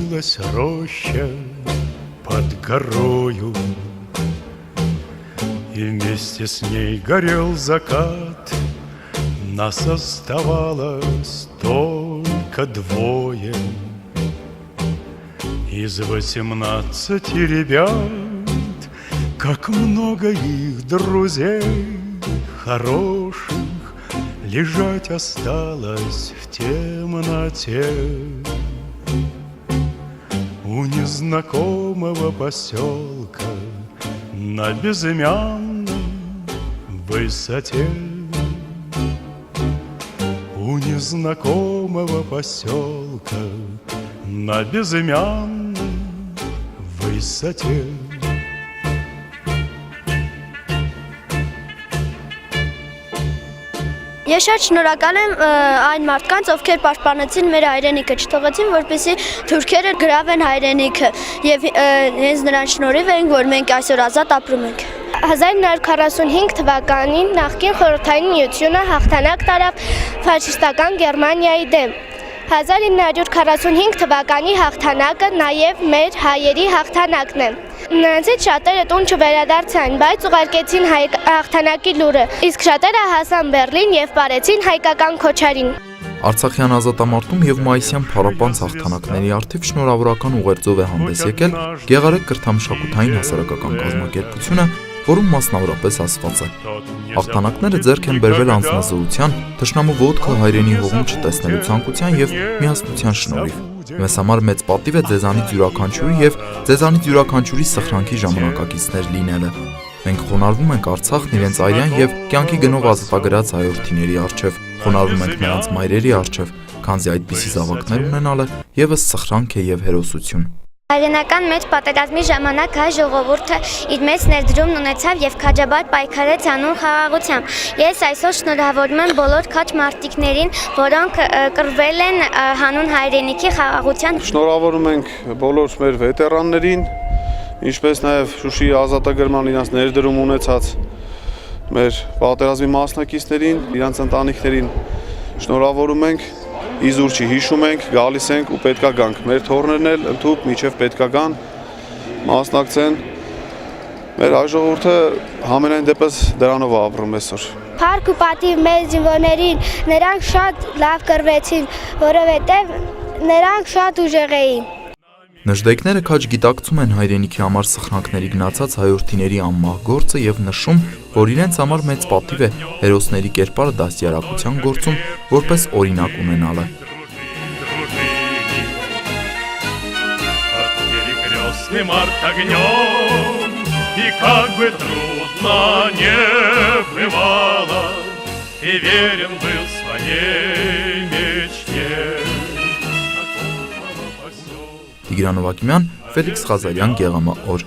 Высилась роща под горою, и вместе с ней горел закат. Нас оставалось только двое из 18 ребят. Как много их друзей хороших лежать осталось в темноте у незнакомого поселка на безымянной высоте. У незнакомого поселка на безымянной высоте. Ես շատ շնորհակալ եմ այն մարդկանց, ովքեր պաշտպանեցին մեր հայրենիքը, չթողեցին, որպեսզի թուրքերը գրավեն հայրենիքը, եւ հենց նրանց շնորհիվ ենք, որ մենք այսօր ազատ ապրում ենք։ 1945 թվականին նախկին Խորհրդային Միությունը հաղթանակ տարավ ֆաշիստական Գերմանիայի դեմ։ 1945 թվականի հաղթանակը նաև մեր հայերի հաղթանակն է։ Նրանցից շատերը տուն չվերադարձան, բայց ուղարկեցին հաղթանակի լուրը, իսկ շատերը հասան Բեռլին եւ բարեցին հայկական քոչարին։ Արցախյան ազատամարտում եւ մայիսյան փառապանց հաղթանակների առթիվ շնորհավորական ուղերձով է հանդես եկել Գեղարեք կրթամշակութային հասարակական կազմակերպությունը, որում մասնավորապես ասված է. հաղթանակները ձեռք են բերվել անձնազոհության, թշնամու ոտքը հայրենի հողում չտեսնելու ցանկության եւ միասնության շնորհիվ։ Մեզ համար մեծ պատիվ է ձեզանից յուրաքանչյուրի եւ ձեզանից յուրաքանչյուրի սխրանքի ժամանակակիցներ լինելը։ Մենք խոնարհվում ենք Արցախն իրենց արյան եւ կյանքի գնով ազատագրած հայրենիների առջեւ, խոնարհվում ենք նրանց մայրերի առջեւ, քանզի այդպիսի զավակներ ունենալը եւս սխրանք է եւ հերոսություն։ Հայրենական մեծ պատերազմի ժամանակ հայ ժողովուրդը իր մեծ ներդրումն ունեցավ եւ քաջաբար պայքարեց անուն խաղաղությամբ։ Ես այսօր շնորհավորում եմ բոլոր քաջ մարտիկներին, որոնք կռվել են հանուն հայրենիքի խաղաղության։ Շնորհավորում ենք բոլոր մեր վետերաններին, ինչպես նաեւ Շուշիի ազատագրման իրենց ներդրում ունեցած մեր պատերազմի մասնակիցներին, իրենց ընտանիքներին շնորհավորում ենք։ Իզուր չի հիշում ենք, գալիս ենք ու պետքա գանք։ Մեր թորներն էլ ընդհուպ միջև պետքա գան, մասնակցեն։ Մեր հայժողովուրդը համենայն դեպս դրանով է ապրում այսօր։ Փառք ու պատիվ մեր զինվորներին, նրանք շատ լավ կռվեցին, որովհետև նրանք շատ ուժեղ էին։ Նժդեկները քաջ գիտակցում են հայրենիքի համար սխրանքների գնացած հայրենիների անմահ գործը եւ նշում, որ իրենց համար մեծ պատիվ է հերոսների կերպարը դաստիարակության գործում որպես օրինակ ունենալը։ Տիգրան Օվակիմյան, Ֆելիքս Ղազարյան, Գեղամա օր։